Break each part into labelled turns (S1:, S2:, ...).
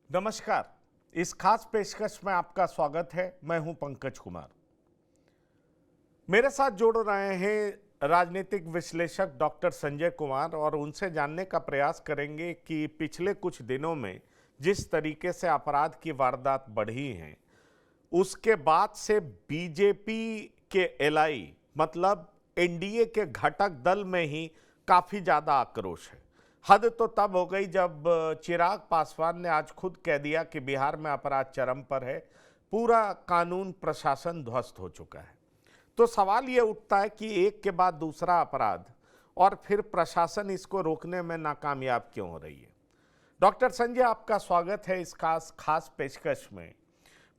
S1: नमस्कार। इस खास पेशकश में आपका स्वागत है। मैं हूं पंकज कुमार। मेरे साथ जोड़ रहे हैं राजनीतिक विश्लेषक डॉक्टर संजय कुमार और उनसे जानने का प्रयास करेंगे कि पिछले कुछ दिनों में जिस तरीके से अपराध की वारदात बढ़ी हैं, उसके बाद से बीजेपी के एलआई मतलब एनडीए के घटक दल में ही काफी ज्यादा आक्रोश है। हद तो तब हो गई जब चिराग पासवान ने आज खुद कह दिया कि बिहार में अपराध चरम पर है, पूरा कानून प्रशासन ध्वस्त हो चुका है। तो सवाल ये उठता है कि एक के बाद दूसरा अपराध और फिर प्रशासन इसको रोकने में नाकामयाब क्यों हो रही है। डॉक्टर संजय, आपका स्वागत है इस खास पेशकश में।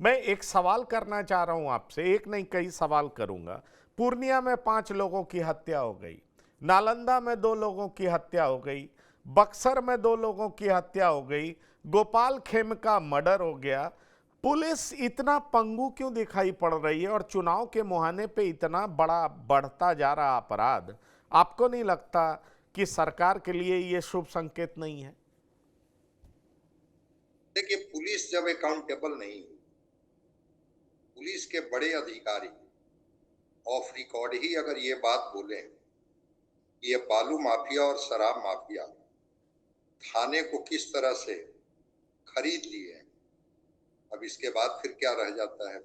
S1: मैं एक सवाल करना चाह रहा हूं आपसे, एक नहीं कई सवाल करूंगा। पूर्णिया में 5 लोगों की हत्या हो गई, नालंदा में 2 लोगों की हत्या हो गई, बक्सर में 2 लोगों की हत्या हो गई, गोपाल खेम का मर्डर हो गया। पुलिस इतना पंगु क्यों दिखाई पड़ रही है और चुनाव के मुहाने पे इतना बड़ा बढ़ता जा रहा अपराध? आपको नहीं लगता कि सरकार के लिए ये शुभ संकेत नहीं है?
S2: देखिए, पुलिस जब अकाउंटेबल नहीं हुई, पुलिस के बड़े अधिकारी ऑफ रिकॉर्ड ही अगर ये बात बोले, ये बालू माफिया और शराब माफिया थाने को किस तरह से खरीद लिए, अब इसके बाद फिर क्या रह जाता है?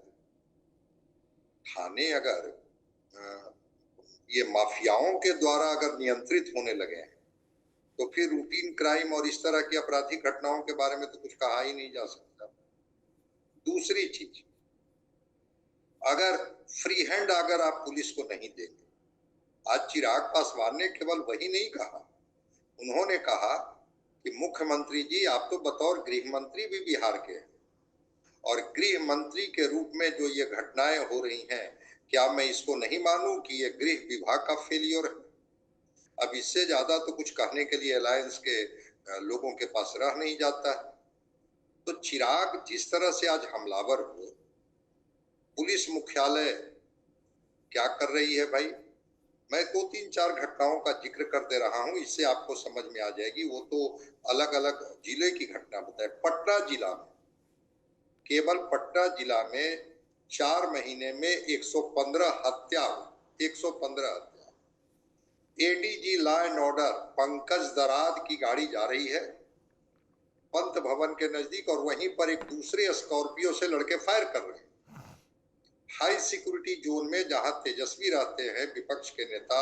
S2: थाने अगर ये माफियाओं के द्वारा अगर नियंत्रित होने लगे हैं, तो फिर रूटीन क्राइम और इस तरह की आपराधिक घटनाओं के बारे में तो कुछ कहा ही नहीं जा सकता। दूसरी चीज, अगर फ्री हैंड अगर आप पुलिस को नहीं देंगे, आज चिराग पासवान ने केवल वही नहीं कहा, उन्होंने कहा कि मुख्यमंत्री जी, आप तो बतौर गृह मंत्री भी बिहार के हैं और गृह मंत्री के रूप में जो ये घटनाएं हो रही हैं, क्या मैं इसको नहीं मानूं कि ये गृह विभाग का फेलियर है? अब इससे ज्यादा तो कुछ कहने के लिए अलायंस के लोगों के पास रह नहीं जाता है। तो चिराग जिस तरह से आज हमलावर हुए, पुलिस मुख्यालय क्या कर रही है भाई? मैं 2-3-4 घटनाओं का जिक्र कर दे रहा हूं, इससे आपको समझ में आ जाएगी। वो तो अलग अलग जिले की घटना बताए। पटना जिला में, केवल पटना जिला में 4 महीने में 115 हत्या हुई। 115 हत्या। ADG law and order Pankaj Darad की गाड़ी जा रही है पंत भवन के नजदीक और वहीं पर एक दूसरे स्कॉर्पियो से लड़के फायर कर रहे हैं। हाई सिक्योरिटी जोन में जहां तेजस्वी रहते हैं, विपक्ष के नेता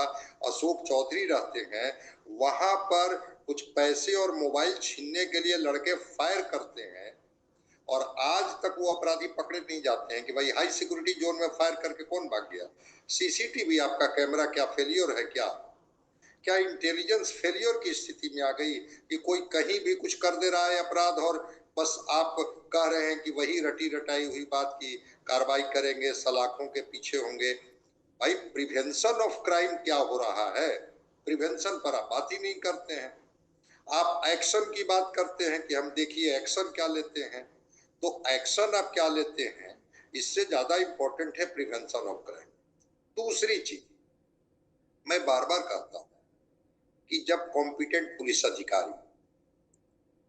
S2: अशोक चौधरी रहते हैं, वहां पर कुछ पैसे और मोबाइल छीनने के लिए लड़के फायर करते हैं और आज तक वो अपराधी पकड़े नहीं जाते हैं कि भाई हाई सिक्योरिटी जोन में फायर करके कौन भाग गया। सीसीटीवी आपका कैमरा क्या फेलियर है? क्या इंटेलिजेंस फेलियर की स्थिति में आ गई कि कोई कहीं भी कुछ कर दे रहा है अपराध और बस आप कह रहे हैं कि वही रटी रटाई हुई बात की कार्रवाई करेंगे, सलाखों के पीछे होंगे। भाई, प्रिवेंशन ऑफ क्राइम क्या हो रहा है? प्रिवेंशन पर आप बात ही नहीं करते हैं। आप एक्शन की बात करते हैं कि हम देखिए एक्शन क्या लेते हैं। तो एक्शन आप क्या लेते हैं, इससे ज्यादा इंपॉर्टेंट है प्रिवेंशन ऑफ क्राइम। दूसरी चीज, मैं बार बार कहता हूं कि जब कॉम्पिटेंट पुलिस अधिकारी,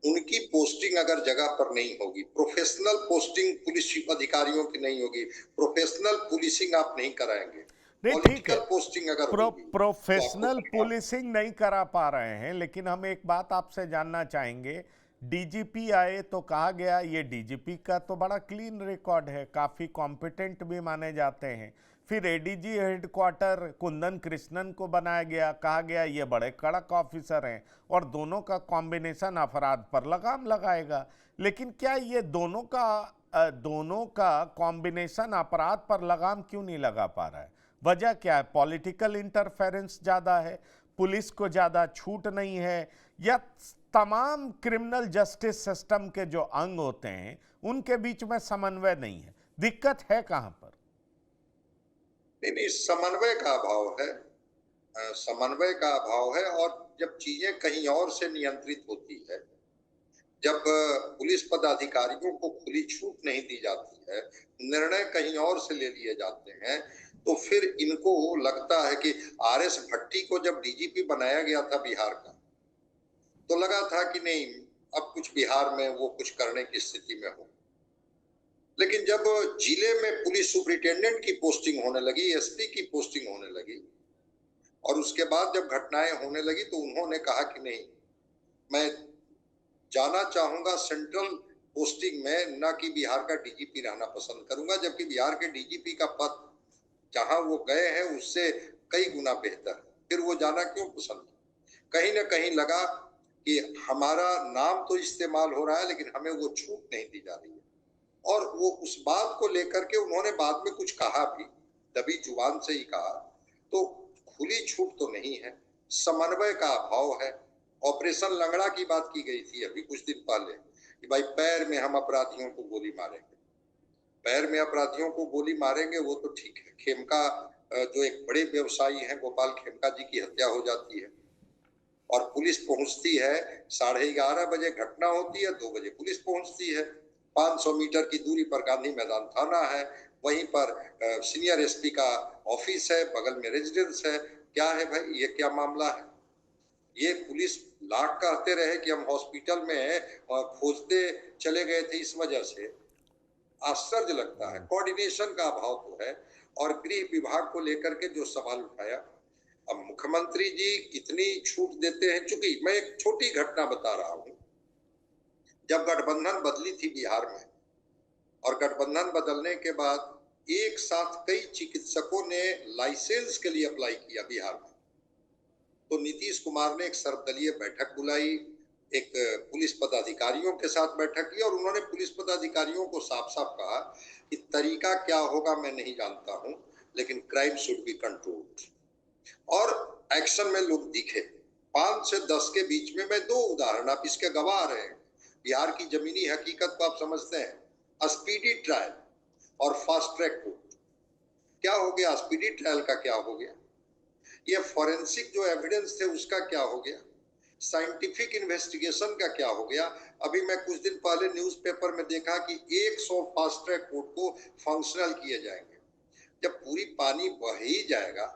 S2: उनकी पोस्टिंग अगर जगह पर नहीं होगी, प्रोफेशनल पोस्टिंग पुलिस अधिकारियों की नहीं होगी, प्रोफेशनल पुलिसिंग आप नहीं कराएंगे,
S1: नहीं, ठीक है।
S2: पॉलिटिकल पोस्टिंग अगर होगी तो आपको
S1: प्रोफेशनल
S2: परिणाम।
S1: पुलिसिंग नहीं करा पा रहे हैं, लेकिन हम एक बात आपसे जानना चाहेंगे। डीजीपी आए तो कहा गया ये डीजीपी का तो बड़ा क्लीन रिकॉर्ड है, काफी कॉम्पिटेंट भी माने जाते हैं। फिर एडीजी हेडक्वार्टर कुंदन कृष्णन को बनाया गया, कहा गया ये बड़े कड़क ऑफिसर हैं और दोनों का कॉम्बिनेशन अपराध पर लगाम लगाएगा। लेकिन क्या ये दोनों का कॉम्बिनेशन अपराध पर लगाम क्यों नहीं लगा पा रहा है? वजह क्या है? पॉलिटिकल इंटरफेरेंस ज्यादा है, पुलिस को ज्यादा छूट नहीं है, या तमाम क्रिमिनल जस्टिस सिस्टम के जो अंग होते हैं उनके बीच में समन्वय नहीं है? दिक्कत है कहां पर?
S2: नहीं नहीं, समन्वय का अभाव है। समन्वय का अभाव है और जब चीजें कहीं और से नियंत्रित होती है, जब पुलिस पदाधिकारियों को खुली छूट नहीं दी जाती है, निर्णय कहीं और से ले लिए जाते हैं, तो फिर इनको लगता है कि आरएस भट्टी को जब डीजीपी बनाया गया था बिहार का, तो लगा था कि नहीं, अब कुछ बिहार में वो कुछ करने की स्थिति में हो। लेकिन जब जिले में पुलिस सुपरिटेंडेंट की पोस्टिंग होने लगी, एसपी की पोस्टिंग होने लगी और उसके बाद जब घटनाएं होने लगी तो उन्होंने कहा कि नहीं, मैं जाना चाहूंगा सेंट्रल पोस्टिंग में, न कि बिहार का डीजीपी रहना पसंद करूंगा, जबकि बिहार के डीजीपी का पद जहां वो गए हैं उससे कई गुना बेहतर है। फिर वो जाना क्यों पसंद? कहीं ना कहीं लगा कि हमारा नाम तो इस्तेमाल हो रहा है लेकिन हमें वो छूट नहीं दी जा रही है। और वो उस बात को लेकर के उन्होंने बाद में कुछ कहा भी, दबी जुबान से ही कहा। तो खुली छूट तो नहीं है, समन्वय का अभाव है। ऑपरेशन लंगड़ा की बात की गई थी अभी कुछ दिन पहले कि भाई पैर में हम अपराधियों को गोली मारेंगे। पैर में अपराधियों को गोली मारेंगे वो तो ठीक है। खेमका जो एक बड़े व्यवसायी हैं, गोपाल खेमका जी की हत्या हो जाती है और पुलिस पहुंचती है, 11:30 बजे घटना होती है, 2 बजे पुलिस पहुंचती है। 500 मीटर की दूरी पर गांधी मैदान थाना है, वहीं पर सीनियर एसपी का ऑफिस है, बगल में रेजिडेंस है। क्या है भाई, ये क्या मामला है? ये पुलिस लाख कहते रहे कि हम हॉस्पिटल में खोजते चले गए थे, इस वजह से आश्चर्य लगता है। कोऑर्डिनेशन का अभाव तो है। और गृह विभाग को लेकर के जो सवाल उठाया, अब मुख्यमंत्री जी इतनी छूट देते हैं। चूंकि मैं एक छोटी घटना बता रहा हूं, जब गठबंधन बदली थी बिहार में और गठबंधन बदलने के बाद एक साथ कई चिकित्सकों ने लाइसेंस के लिए अप्लाई किया बिहार में, तो नीतीश कुमार ने एक सर्वदलीय बैठक बुलाई, एक पुलिस पदाधिकारियों के साथ बैठक की और उन्होंने पुलिस पदाधिकारियों को साफ साफ कहा कि तरीका क्या होगा मैं नहीं जानता हूं, लेकिन क्राइम शुड बी कंट्रोल्ड। और एक्शन में लोग दिखे। 5 से 10 के बीच में मैं 2 उदाहरण, आप इसके गवाह रहे हैं। बिहार की जमीनी हकीकत को आप समझते हैं। स्पीडी ट्रायल और फास्ट ट्रैक कोर्ट, क्या हो गया? स्पीडी ट्रायल का क्या हो गया? ये फॉरेंसिक जो एविडेंस थे उसका क्या हो गया? साइंटिफिक इन्वेस्टिगेशन का क्या हो गया? अभी मैं कुछ दिन पहले न्यूज़पेपर में देखा कि 100 फास्ट ट्रैक कोर्ट को फंक्शनल किए जाएंगे। जब पूरी पानी बह ही जाएगा,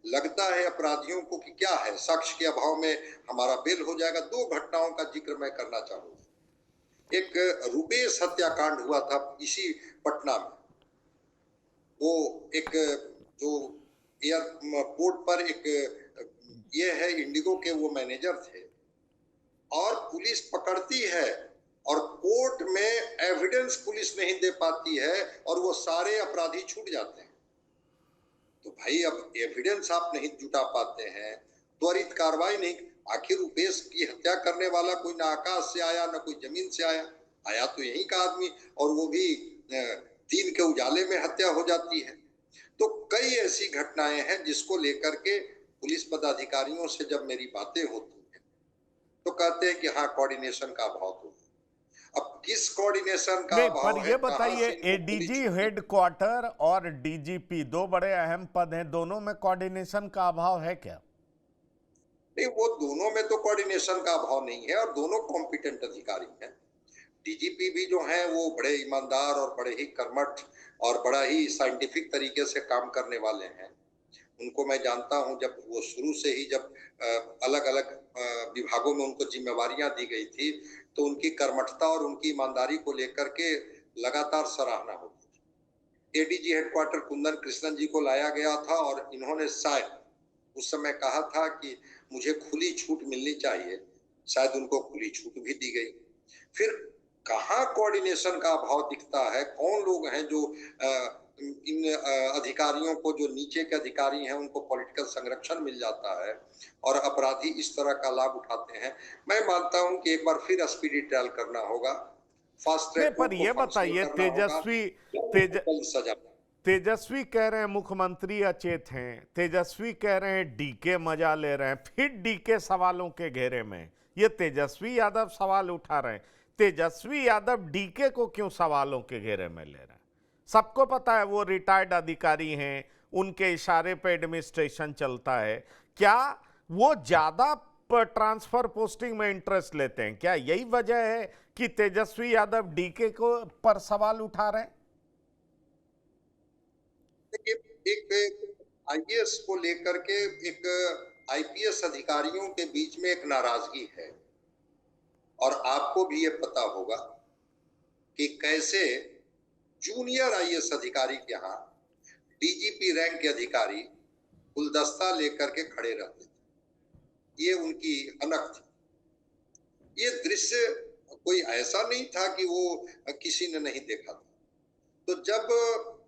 S2: लगता है अपराधियों को कि क्या है, साक्ष्य के अभाव में हमारा बेल हो जाएगा। 2 घटनाओं का जिक्र मैं करना चाहूंगा। एक रुपेश हत्याकांड हुआ था इसी पटना में। वो एक जो एयरपोर्ट पर एक ये है इंडिगो के वो मैनेजर थे और पुलिस पकड़ती है और कोर्ट में एविडेंस पुलिस नहीं दे पाती है और वो सारे अपराधी छूट जाते हैं। तो भाई अब एविडेंस आप नहीं जुटा पाते हैं, त्वरित कार्रवाई नहीं। आखिर रुपेश की हत्या करने वाला कोई ना आकाश से आया ना कोई जमीन से आया, आया तो यही का आदमी, और वो भी दिन के उजाले में हत्या हो जाती है। तो कई ऐसी घटनाएं हैं जिसको लेकर के पुलिस पदाधिकारियों से जब मेरी बातें होती हैं तो कहते हैं कि हाँ कोऑर्डिनेशन का अभाव तो है। अब किस कोऑर्डिनेशन का
S1: नहीं, पर
S2: अभाव है,
S1: ये
S2: कहां
S1: बताइए,
S2: से इनको पुलिस
S1: एडीजी
S2: छूट?
S1: हेडक्वार्टर और डीजीपी 2 बड़े अहम पद हैं, दोनों में कोऑर्डिनेशन का अभाव है क्या?
S2: नहीं, वो दोनों में तो कोऑर्डिनेशन का अभाव नहीं है और दोनों कॉम्पिटेंट अधिकारी हैं। डीजीपी भी जो है वो बड़े ईमानदार और बड़े ही कर्मठ और बड़ा ही साइंटिफिक तरीके से काम करने वाले हैं। उनको मैं जानता हूं, जब वो शुरू से ही जब अलग अलग विभागों में उनको जिम्मेवारियां दी गई थी तो उनकी कर्मठता और उनकी ईमानदारी को लेकर के लगातार सराहना होती थी। एडीजी हेडक्वार्टर कुंदन कृष्णन जी को लाया गया था और इन्होंने शायद उस समय कहा था कि मुझे खुली छूट मिलनी चाहिए, शायद उनको खुली छूट भी दी गई। फिर कहाँ कोऑर्डिनेशन का अभाव दिखता है? कौन लोग हैं जो इन अधिकारियों को, जो नीचे के अधिकारी हैं उनको पॉलिटिकल संरक्षण मिल जाता है और अपराधी इस तरह का लाभ उठाते हैं? मैं मानता हूं कि एक बार फिर स्पीडी ट्रायल करना होगा, फास्ट
S1: नहीं,
S2: ट्रैक
S1: पर
S2: कोर्ट को
S1: ये
S2: फंक्शनल
S1: बताइए,
S2: करना होगा, सजा।
S1: तेजस्वी कह रहे हैं मुख्यमंत्री अचेत हैं, तेजस्वी कह रहे हैं डीके मजा ले रहे हैं, फिर डीके सवालों के घेरे में। ये तेजस्वी यादव सवाल उठा रहे हैं, तेजस्वी यादव डीके को क्यों सवालों के घेरे में ले रहे हैं? सबको पता है वो रिटायर्ड अधिकारी हैं, उनके इशारे पे एडमिनिस्ट्रेशन चलता है। क्या वो ज्यादा ट्रांसफर पोस्टिंग में इंटरेस्ट लेते हैं? क्या यही वजह है कि तेजस्वी यादव डीके को पर सवाल उठा रहे हैं?
S2: एक आईएएस को लेकर के एक आईपीएस अधिकारियों के बीच में एक नाराजगी है और आपको भी ये पता होगा कि कैसे जूनियर आईएएस अधिकारी के यहाँ डीजीपी रैंक के अधिकारी गुलदस्ता लेकर के खड़े रहते थे। ये उनकी हनक थी। ये दृश्य कोई ऐसा नहीं था कि वो किसी ने नहीं देखा था। तो जब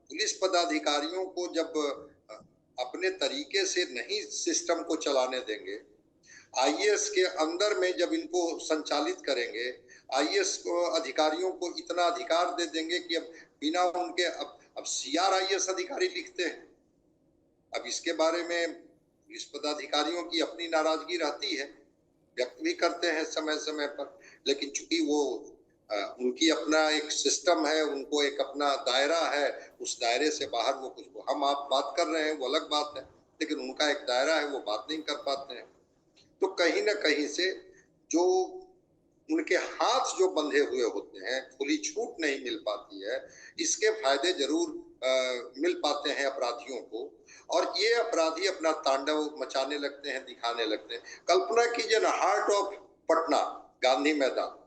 S2: पुलिस पदाधिकारियों को जब अपने तरीके से नहीं सिस्टम को चलाने देंगे, आईएएस के अंदर में जब इनको संचालित करेंगे, आईएएस अधिकारियों को इतना अधिकार दे देंगे कि अब बिना उनके अब सीआर आईएएस अधिकारी लिखते हैं। अब इसके बारे में पुलिस पदाधिकारियों की अपनी नाराजगी रहती है, व्यक्त भी करते हैं समय समय पर, लेकिन चूंकि वो उनकी अपना एक सिस्टम है, उनको एक अपना दायरा है, उस दायरे से बाहर वो कुछ, हम आप बात कर रहे हैं वो अलग बात है, लेकिन उनका एक दायरा है, वो बात नहीं कर पाते हैं। तो कहीं ना कहीं से जो उनके हाथ जो बंधे हुए होते हैं, खुली छूट नहीं मिल पाती है, इसके फायदे जरूर मिल पाते हैं अपराधियों को, और ये अपराधी अपना तांडव मचाने लगते हैं, दिखाने लगते हैं। कल्पना कीजिए ना, हार्ट ऑफ पटना, गांधी मैदान,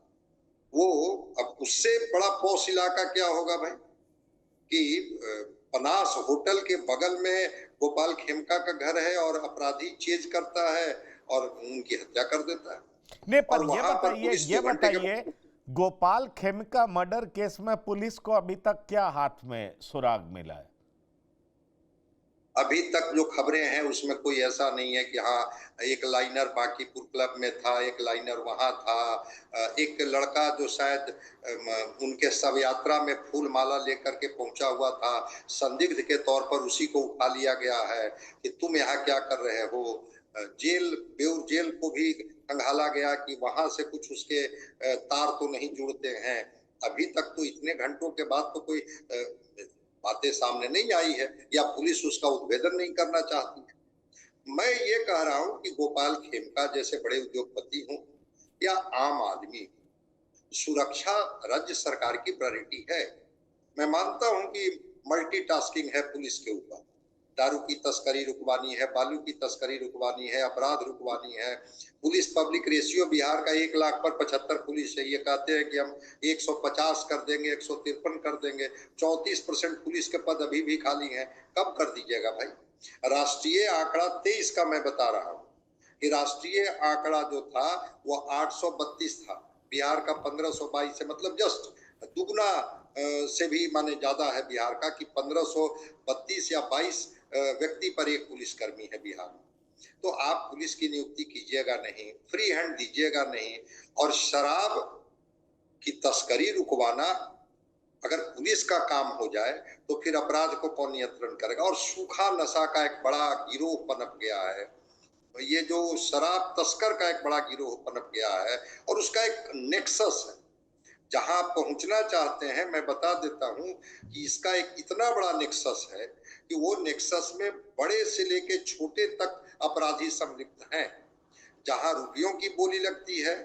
S2: वो अब उससे बड़ा पॉश इलाका क्या होगा भाई, कि पनास होटल के बगल में गोपाल खेमका का घर है और अपराधी चेज करता है और उनकी हत्या कर देता है।
S1: नहीं, पर
S2: और वहां पर पुलिस
S1: ये
S2: 2 घंटे के
S1: बताइए, गोपाल खेमका मर्डर केस में पुलिस को अभी तक क्या हाथ में सुराग मिला है?
S2: अभी तक जो खबरें हैं उसमें कोई ऐसा नहीं है कि हाँ एक लाइनर बांकीपुर क्लब में था, एक लाइनर वहां था, एक लड़का जो शायद उनके शव यात्रा में फूल माला लेकर के पहुंचा हुआ था, संदिग्ध के तौर पर उसी को उठा लिया गया है कि तुम यहाँ क्या कर रहे हो। जेल, बेउर जेल को भी खंगाला गया कि वहां से कुछ उसके तार तो नहीं जुड़ते हैं। अभी तक तो इतने घंटों के बाद तो कोई बातें सामने नहीं आई है, या पुलिस उसका उद्भेदन नहीं करना चाहती है। मैं ये कह रहा हूं कि गोपाल खेमका जैसे बड़े उद्योगपति हों या आम आदमी, सुरक्षा राज्य सरकार की प्रायोरिटी है। मैं मानता हूं कि मल्टीटास्किंग है पुलिस के ऊपर, दारू की तस्करी रुकवानी है, बालू की तस्करी रुकवानी है, अपराध रुकवानी है। पुलिस पब्लिक रेशियो बिहार का 1 लाख पर 75 पुलिस है। ये कहते हैं कि हम 150 कर देंगे, 153 कर देंगे, 34% पुलिस के पद अभी भी खाली हैं। कब कर दीजिएगा भाई? राष्ट्रीय आंकड़ा 23 का मैं बता रहा हूँ कि राष्ट्रीय आंकड़ा जो था वो 832 था, बिहार का 1522 है, मतलब जस्ट दुगना से भी माने ज्यादा है बिहार का, कि 1532 या 22 व्यक्ति पर एक पुलिसकर्मी है बिहार में। तो आप पुलिस की नियुक्ति कीजिएगा नहीं, फ्री हैंड दीजिएगा नहीं, और शराब की तस्करी रुकवाना अगर पुलिस का काम हो जाए तो फिर अपराध को कौन नियंत्रण करेगा। और सूखा नशा का एक बड़ा गिरोह पनप गया है, ये जो शराब तस्कर का एक बड़ा गिरोह पनप गया है, और उसका एक नेक्सस है। जहां पहुंचना चाहते हैं, मैं बता देता हूं कि इसका एक इतना बड़ा नेक्सस है कि वो नेक्सस में बड़े से लेके छोटे तक अपराधी सम्मिलित हैं। जहां रुपयों की बोली लगती है,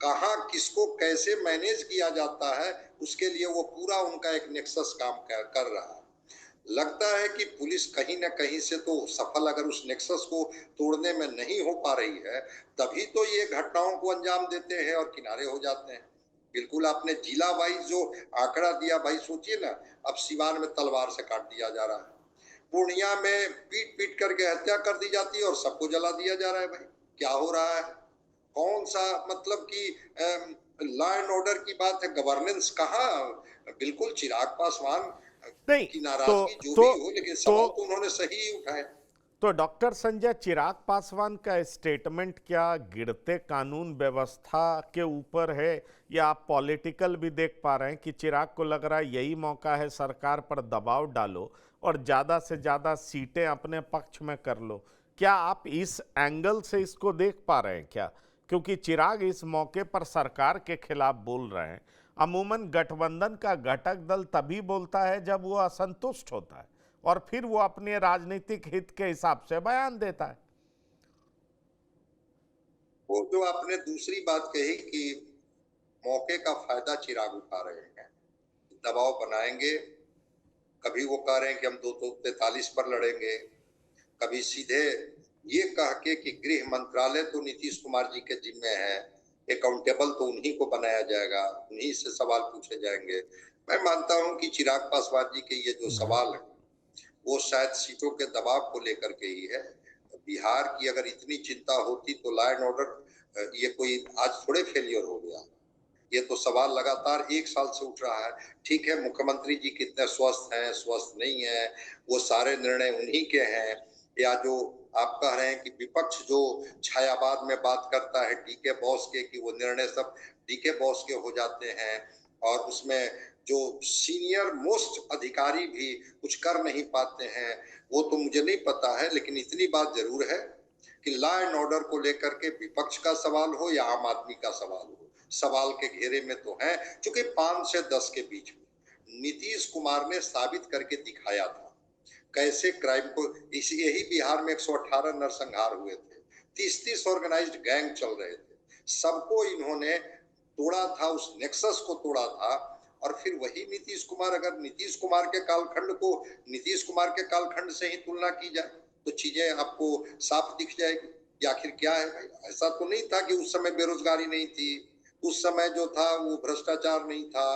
S2: कहां किसको कैसे मैनेज किया जाता है, उसके लिए वो पूरा उनका एक नेक्सस काम कर रहा है। लगता है कि पुलिस कहीं ना कहीं से तो सफल अगर उस नेक्सस को तोड़ने में नहीं हो पा रही है, तभी तो ये घटनाओं को अंजाम देते हैं और किनारे हो जाते हैं। बिल्कुल आपने जिला वाइज जो आंकड़ा दिया भाई, सोचिए ना, अब सिवान में तलवार से काट दिया जा रहा है, पूर्णिया में पीट पीट करके हत्या कर दी जाती है और सबको जला दिया जा रहा है। भाई क्या हो रहा है? कौन सा, मतलब कि लॉ एंड ऑर्डर की बात है, गवर्नेंस कहाँ? बिल्कुल चिराग पासवान
S1: नहीं,
S2: की
S1: तो
S2: नाराजगी जो
S1: तो
S2: भी हो, लेकिन सवाल तो उन्होंने सही ही उठाए।
S1: तो डॉक्टर संजय, चिराग पासवान का स्टेटमेंट क्या गिरते कानून व्यवस्था के ऊपर है, या आप पॉलिटिकल भी देख पा रहे हैं कि चिराग को लग रहा है यही मौका है, सरकार पर दबाव डालो और ज्यादा से ज्यादा सीटें अपने पक्ष में कर लो? क्या आप इस एंगल से इसको देख पा रहे हैं क्या? क्योंकि चिराग इस मौके पर सरकार के खिलाफ बोल रहे हैं। अमूमन गठबंधन का घटक दल तभी बोलता है जब वो असंतुष्ट होता है, और फिर वो अपने राजनीतिक हित के हिसाब से बयान देता है।
S2: वो जो आपने दूसरी बात कही कि मौके का फायदा चिराग उठा रहे हैं, दबाव बनाएंगे, कभी वो कह रहे हैं कि हम 243 पर लड़ेंगे, कभी सीधे ये कह के कि गृह मंत्रालय तो नीतीश कुमार जी के जिम्मे है, अकाउंटेबल तो उन्हीं को बनाया जाएगा, उन्हीं से सवाल पूछे जाएंगे। मैं मानता हूं कि चिराग पासवान जी के ये जो सवाल है वो शायद सीटों के दबाव को लेकर के ही है। बिहार की अगर इतनी चिंता होती तो लॉ एंड ऑर्डर ये कोई आज थोड़े फेलियर हो गया। ये तो सवाल लगातार 1 साल से उठ रहा है। ठीक है, मुख्यमंत्री जी कितने स्वस्थ हैं, स्वस्थ नहीं है, वो सारे निर्णय उन्हीं के हैं, या जो आप कह रहे हैं कि विपक्ष जो छायावाद में बात करता है डीके बॉस के, कि वो निर्णय सब डीके बॉस के हो जाते हैं, और उसमें जो सीनियर मोस्ट अधिकारी भी कुछ कर नहीं पाते हैं, वो तो मुझे नहीं पता है। लेकिन इतनी बात जरूर है कि लॉ एंड ऑर्डर को लेकर के विपक्ष का सवाल हो या आम आदमी का सवाल हो, सवाल के घेरे में तो है। क्योंकि 5 से 10 के बीच में नीतीश कुमार ने साबित करके दिखाया था कैसे क्राइम को, इस यही बिहार में 118 नरसंहार हुए थे, 30-30 ऑर्गेनाइज्ड गैंग चल रहे थे, सबको इन्होंने तोड़ा था, उस नेक्सस को तोड़ा था। और फिर वही नीतीश कुमार, अगर नीतीश कुमार के कालखंड को नीतीश कुमार के कालखंड से ही तुलना की जाए तो चीजें आपको साफ दिख जाएगी कि आखिर क्या है भाई। ऐसा तो नहीं था कि उस समय बेरोजगारी नहीं थी, उस समय जो था वो भ्रष्टाचार नहीं था,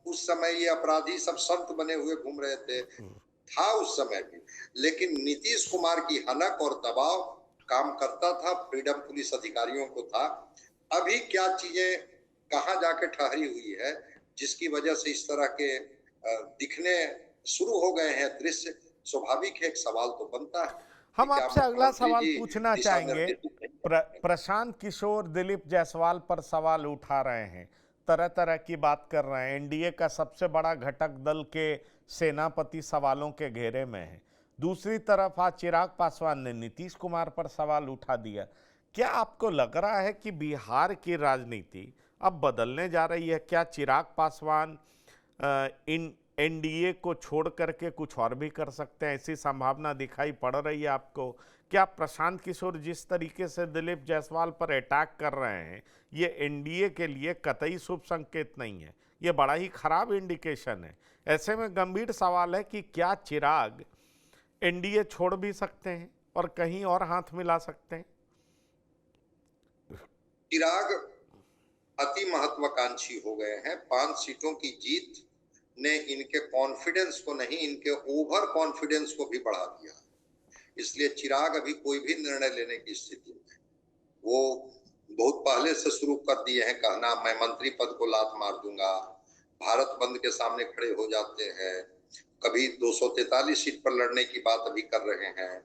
S2: उस समय ये अपराधी सब संत बने हुए घूम रहे थे, था उस समय भी। लेकिन नीतीश कुमार की हनक और दबाव काम करता था, फ्रीडम पुलिस अधिकारियों को था। अभी क्या चीजें कहां जाके ठहरी हुई है जिसकी वजह से इस तरह के दिखने शुरू हो गए हैं दृश्य, स्वाभाविक है एक सवाल तो बनता है कि
S1: हम
S2: क्या
S1: आपसे अगला
S2: मुख्यमंत्री
S1: सवाल
S2: जी
S1: पूछना
S2: दिशा
S1: चाहेंगे।
S2: निर्देश
S1: प्रशांत किशोर दिलीप जायसवाल पर सवाल उठा रहे हैं, तरह तरह की बात कर रहे हैं। एनडीए का सबसे बड़ा घटक दल के सेनापति सवालों के घेरे में है। दूसरी तरफ आज चिराग पासवान ने नीतीश कुमार पर सवाल उठा दिया। क्या आपको लग रहा है कि बिहार की राजनीति अब बदलने जा रही है? क्या चिराग पासवान इन एनडीए को छोड़ करके कुछ और भी कर सकते हैं, ऐसी संभावना दिखाई पड़ रही है आपको? क्या प्रशांत किशोर जिस तरीके से दिलीप जायसवाल पर अटैक कर रहे हैं, ये एनडीए के लिए कतई शुभ संकेत नहीं है, ये बड़ा ही खराब इंडिकेशन है। ऐसे में गंभीर सवाल है कि क्या चिराग एनडीए छोड़ भी सकते हैं और कहीं और हाथ मिला सकते हैं?
S2: चिराग अति महत्वाकांक्षी हो गए हैं। 5 सीटों की जीत ने इनके कॉन्फिडेंस को नहीं, इनके ओवर कॉन्फिडेंस को भी बढ़ा दिया। इसलिए चिराग अभी कोई भी निर्णय लेने की स्थिति में, वो बहुत पहले से शुरू कर दिए हैं कहना मैं मंत्री पद को लात मार दूंगा, भारत बंद के सामने खड़े हो जाते हैं, कभी 243 सीट पर लड़ने की बात अभी कर रहे हैं।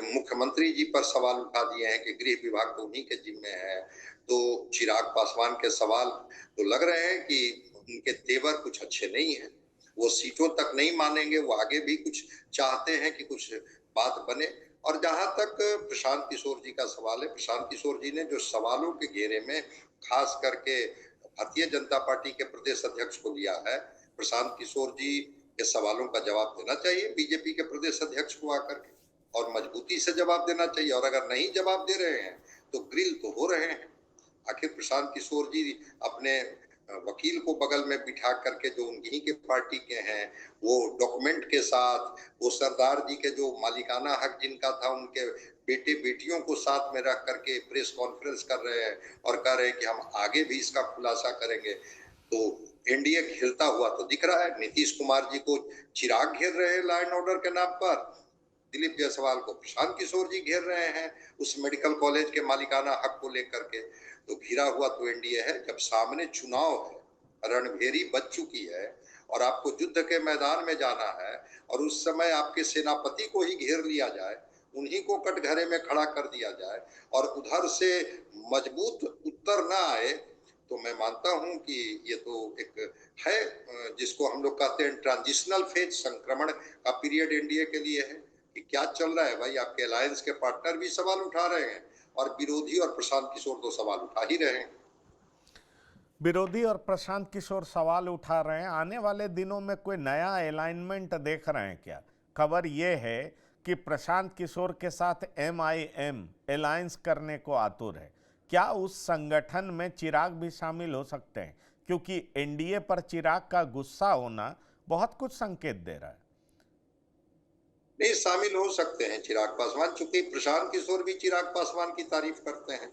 S2: मुख्यमंत्री जी पर सवाल उठा दिए हैं कि गृह विभाग तो उन्हीं के जिम्मे है। तो चिराग पासवान के सवाल तो लग रहे हैं कि उनके तेवर कुछ अच्छे नहीं है, वो सीटों तक नहीं मानेंगे, वो आगे भी कुछ चाहते हैं कि कुछ बात बने। और जहां तक प्रशांत किशोर जी का सवाल है, प्रशांत किशोर जी ने जो सवालों के घेरे में खास करके भारतीय जनता पार्टी के प्रदेश अध्यक्ष को लिया है, प्रशांत किशोर जी के सवालों का जवाब देना चाहिए बीजेपी के प्रदेश अध्यक्ष को आकर के, और मजबूती से जवाब देना चाहिए। और अगर नहीं जवाब दे रहे हैं तो ग्रिल तो हो रहे हैं। आखिर प्रशांत किशोर जी अपने वकील को बगल में बिठा करके, जो उन्हीं के पार्टी के हैं, वो डॉक्यूमेंट के साथ, वो सरदार जी के जो मालिकाना हक जिनका था उनके बेटे बेटियों को साथ में रख करके प्रेस कॉन्फ्रेंस कर रहे हैं और कह रहे हैं कि हम आगे भी इसका खुलासा करेंगे। तो एनडीए घेरता हुआ तो दिख रहा है। नीतीश कुमार जी को चिराग घेर रहे हैं लॉ एंड ऑर्डर के नाम पर, दिलीप जायसवाल को प्रशांत किशोर जी घेर रहे हैं उस मेडिकल कॉलेज के मालिकाना हक को लेकर के। तो घिरा हुआ तो एनडीए है। जब सामने चुनाव है, रणभेरी बच चुकी है और आपको युद्ध के मैदान में जाना है, और उस समय आपके सेनापति को ही घेर लिया जाए, उन्हीं को कटघरे में खड़ा कर दिया जाए और उधर से मजबूत उत्तर ना आए, तो मैं मानता हूं कि ये तो एक है जिसको हम लोग कहते हैं ट्रांजिशनल फेज, संक्रमण का पीरियड एनडीए के लिए है कि क्या चल रहा है भाई। आपके अलायंस के पार्टनर भी सवाल उठा रहे हैं और विरोधी और प्रशांत किशोर तो सवाल उठा ही रहे हैं।
S1: विरोधी और प्रशांत किशोर सवाल उठा रहे हैं। आने वाले दिनों में कोई नया अलाइनमेंट देख रहे हैं क्या? खबर यह है कि प्रशांत किशोर के साथ एमआईएम अलायंस करने को आतुर है। क्या उस संगठन में चिराग भी शामिल हो सकते हैं? क्योंकि एनडीए पर चिराग का गुस्सा होना बहुत कुछ संकेत दे रहा है।
S2: नहीं, शामिल हो सकते हैं चिराग पासवान, चूंकि प्रशांत किशोर भी चिराग पासवान की तारीफ करते हैं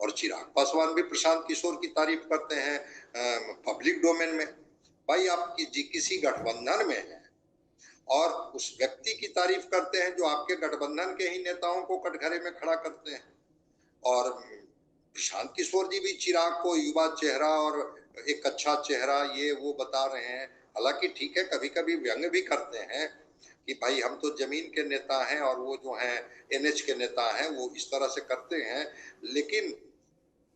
S2: और चिराग पासवान भी प्रशांत किशोर की तारीफ करते हैं पब्लिक डोमेन में। भाई आप किसी गठबंधन में हैं और उस व्यक्ति की तारीफ करते हैं जो आपके गठबंधन के ही नेताओं को कटघरे में खड़ा करते हैं। और प्रशांत किशोर जी भी चिराग को युवा चेहरा और एक अच्छा चेहरा ये वो बता रहे हैं। हालांकि ठीक है, कभी कभी व्यंग भी करते हैं कि भाई हम तो जमीन के नेता हैं और वो जो हैं एनएच के नेता हैं, वो इस तरह से करते हैं। लेकिन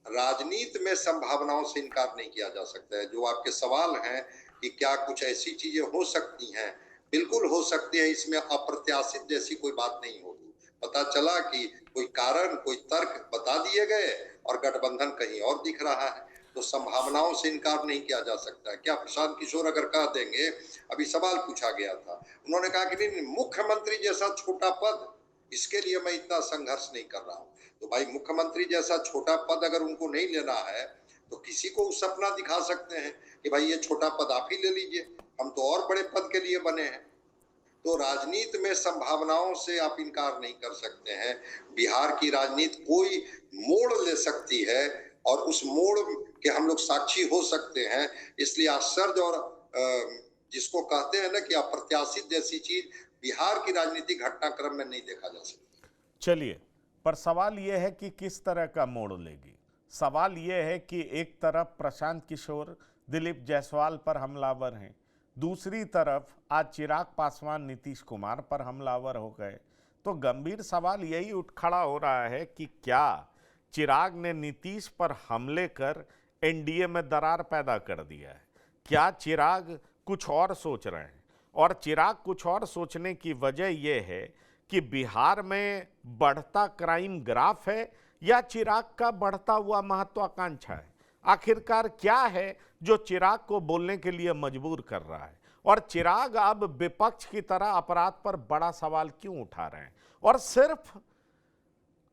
S2: राजनीति में संभावनाओं से इनकार नहीं किया जा सकता है। जो आपके सवाल हैं कि क्या कुछ ऐसी चीजें हो सकती हैं, बिल्कुल हो सकती है। इसमें अप्रत्याशित जैसी कोई बात नहीं होगी। पता चला कि कोई कारण, कोई तर्क बता दिए गए और गठबंधन कहीं और दिख रहा है, तो संभावनाओं से इनकार नहीं किया जा सकता है। क्या प्रशांत किशोर अगर कह देंगे, अभी सवाल पूछा गया था, उन्होंने कहा कि नहीं, मुख्यमंत्री जैसा छोटा पद, इसके लिए मैं इतना संघर्ष नहीं कर रहा हूं। तो भाई मुख्यमंत्री जैसा छोटा पद अगर उनको नहीं लेना है तो किसी को सपना दिखा सकते हैं कि भाई ये छोटा पद आप ही ले लीजिए, हम तो और बड़े पद के लिए बने हैं। तो राजनीति में संभावनाओं से आप इनकार नहीं कर सकते हैं। बिहार की राजनीति कोई मोड़ ले सकती है और उस मोड़ के हम लोग साक्षी हो सकते हैं। इसलिए आश्चर्य और जिसको कहते हैं ना कि अप्रत्याशित जैसी चीज बिहार की राजनीतिक घटनाक्रम में नहीं देखा जा सकता।
S1: चलिए, पर सवाल यह है कि किस तरह का मोड़ लेगी। सवाल यह है कि एक तरफ प्रशांत किशोर दिलीप जायसवाल पर हमलावर हैं, दूसरी तरफ आज चिराग पासवान नीतीश कुमार पर हमलावर हो गए। तो गंभीर सवाल यही उठ खड़ा हो रहा है कि क्या चिराग ने नीतीश पर हमले कर एनडीए में दरार पैदा कर दिया है? क्या चिराग कुछ और सोच रहे हैं? और चिराग कुछ और सोचने की वजह यह है कि बिहार में बढ़ता क्राइम ग्राफ है या चिराग का बढ़ता हुआ महत्वाकांक्षा है? आखिरकार क्या है जो चिराग को बोलने के लिए मजबूर कर रहा है? और चिराग अब विपक्ष की तरह अपराध पर बड़ा सवाल क्यों उठा रहे हैं? और सिर्फ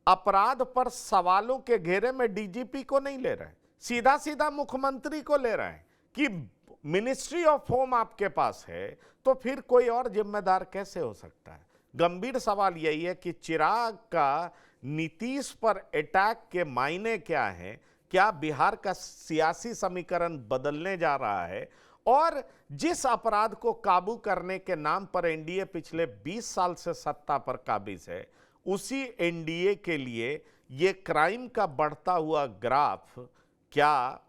S1: अपराध पर सवालों के घेरे में डीजीपी को नहीं ले रहे, सीधा सीधा मुख्यमंत्री को ले रहे हैं कि मिनिस्ट्री ऑफ होम आपके पास है तो फिर कोई और जिम्मेदार कैसे हो सकता है? गंभीर सवाल यही है कि चिराग का नीतीश पर अटैक के मायने क्या है? क्या बिहार का सियासी समीकरण बदलने जा रहा है? और जिस अपराध को काबू करने के नाम पर एनडीए पिछले 20 साल से सत्ता पर काबिज है, उसी एनडीए के लिए ये क्राइम का बढ़ता हुआ ग्राफ क्या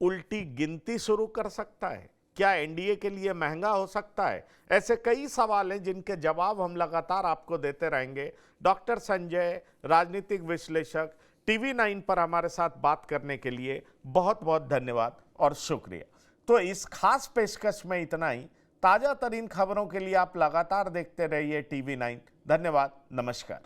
S1: उल्टी गिनती शुरू कर सकता है? क्या एनडीए के लिए महंगा हो सकता है? ऐसे कई सवाल हैं जिनके जवाब हम लगातार आपको देते रहेंगे। डॉक्टर संजय, राजनीतिक विश्लेषक, TV9 पर हमारे साथ बात करने के लिए बहुत बहुत धन्यवाद और शुक्रिया। तो इस खास पेशकश में इतना ही। ताजा तरीन खबरों के लिए आप लगातार देखते रहिए TV9। धन्यवाद, नमस्कार।